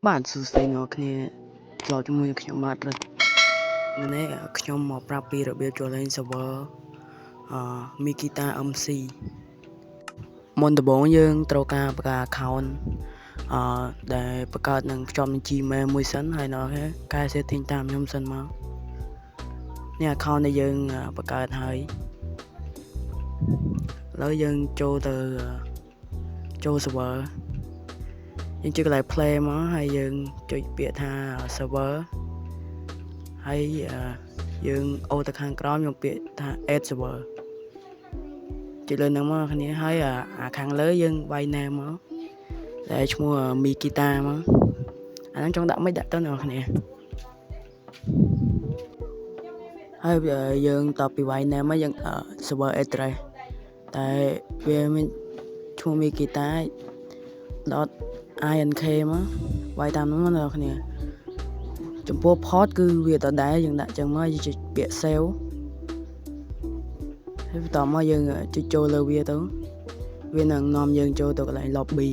bạn sự xây nó kia cho chúng mìnhខ្ញុំបាទនៅនេះខ្ញុំមកប្រាប់ពីរបៀបចូលលេង server Mikita MC មុនដំបូងយើងត្រូវការបង្កើត account ដែលបង្កើតនឹងភ្ជាប់នឹង Gmail មួយសិនហើយនៅគេកែ setting តាមខ្ញុំសិនមកនេះ account ដែលយើងបង្កើតហើយឥឡូវយើងចូលទៅចូល server យើងចុចកន្លែង play មកហើយយើងចុចពាក្យថា server ហើយយើងអូសទៅខាងក្រោមយកពាក្យថា add server ចុចលើហ្នឹងមកគ្នាហើយអាខាងលើយើងវាយ name មកដែលឈ្មោះ Mikita មកអាហ្នឹងចង់ដាក់មិនដាក់ទៅអ្នកគ្នាហើយយើងតបពីវាយ name មកយើង server address តែវាមានឈ្មោះ Mikita.ink មកវាយតាមហ្នឹងអ្នកគ្នាចំពោះ port គឺវាដដែលយើងដាក់ចឹងមកយើងចុចពាក្យ save ហើយបន្តមកយើងចុចចូលលើវាទៅវានឹងនាំយើងចូលទៅកន្លែង lobby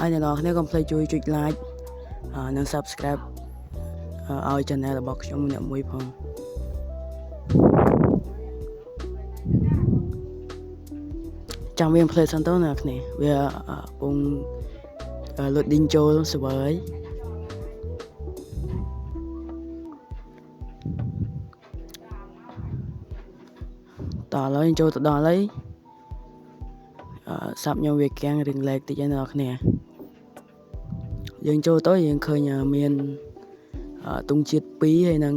ហើយអ្នកនរគ្នាកុំភ្លេចជួយចុច like និង subscribe ឲ្យ channel របស់ខ្ញុំម្នាក់មួយផងចាំវា play សិនទៅអ្នកគ្នាវាពង loading ចូល server ហើយតោះឥឡូវចូលទៅដល់ហើយសាប់ខ្ញុំវាកាំងរៀងឡែកតិចហើយអ្នកគ្នាយើងចូលទៅយើងឃើញមានទង់ជាតិ2ហើយនឹង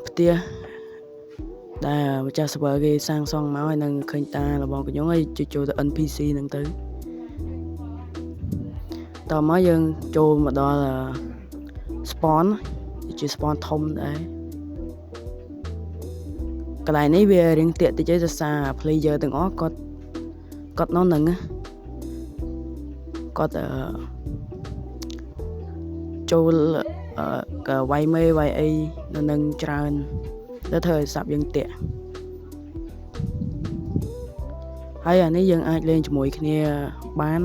ផ្ទះដែលម្ចាស់ server គេសាងសង់មកហើយនឹងឃើញតារបស់ខ្ញុំហើយចុចចូលទៅ NPC ហ្នឹងទៅតោះមកយើងចូលមកដល់ spawn ជា spawn ធំដែរកន្លែងនេះវារៀងតាក់តិចទេដោយសារ player ទាំងអស់គាត់នៅហ្នឹងគាត់ចូលវាយមេវាយអីនៅនឹងច្រើនទៅធ្វើឲ្យសាប់យើងតាក់ហើយអានេះយើងអាចលេងជាមួយគ្នាបាន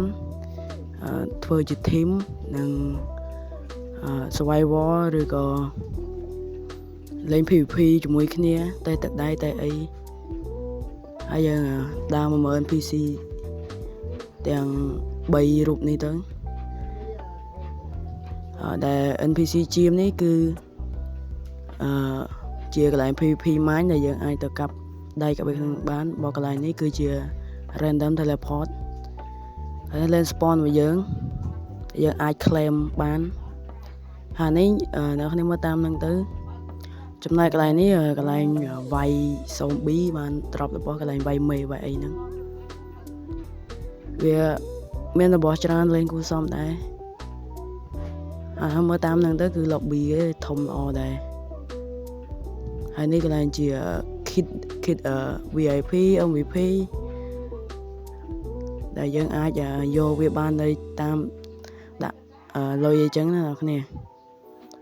ធ្វើជា team និង survival ឬក៏លេង PVP ជាមួយគ្នាតែអីហើយយើងដើរមកមើល NPC ទាំង3រូបនេះទៅដែល NPC ជាមនេះគឺជាកន្លែង PVP mine ដែលយើងអាចទៅកាប់ដៃកាប់វាក្នុងបានបើកន្លែងនេះគឺជា random teleport ហើយlên spawn របស់យើងអាច claim បានហើយនេះអ្នកគ្នាមើលតាមហ្នឹងទៅចំណែកកន្លែងនេះកន្លែងវាយ zombie បាន drop របស់កន្លែងវាយមេវាយអីហ្នឹងវាមានរបស់ច្រើនលេងគួរសមដែរមើលតាមហ្នឹងទៅគឺ lobby ឯងធំល្អដែរហើយនេះកន្លែងជា kit VIP MVP ដែលយើងអាចយកវាបាននៅតាមដាក់លុយអីចឹងណាអ្នកគ្នា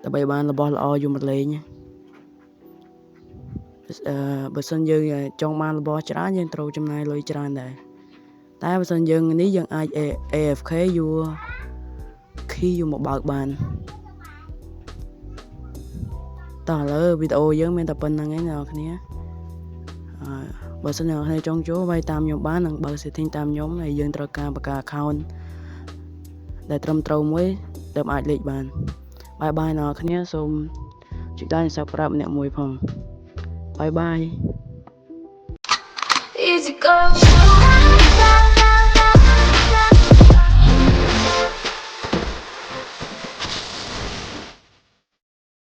ដើម្បីបានរបស់ល្អយកមកលេងបើសិនយើងចង់បានរបស់ច្រើនយើងត្រូវចំណាយលុយច្រើនដែរតែបើសិនយើងនេះយើងអាច AFK យួរ key យកមកបើកបានតោះឥឡូវវីដេអូយើងមានតែប៉ុណ្្នឹងឯងអ្នកគ្នាបើសិនអ្នកគ្នាចង់ចូលវាយតាមខ្ញុំបាននឹងបើក setting តាមខ្ញុំហើយយើងត្រូវការបង្កើត account ដែលត្រឹមត្រូវមួយទើបអាចលេខបានបាយបាយអ្នកគ្នាសូមចុច like និង subscribe ម្នាក់មួយផងបាយបាយ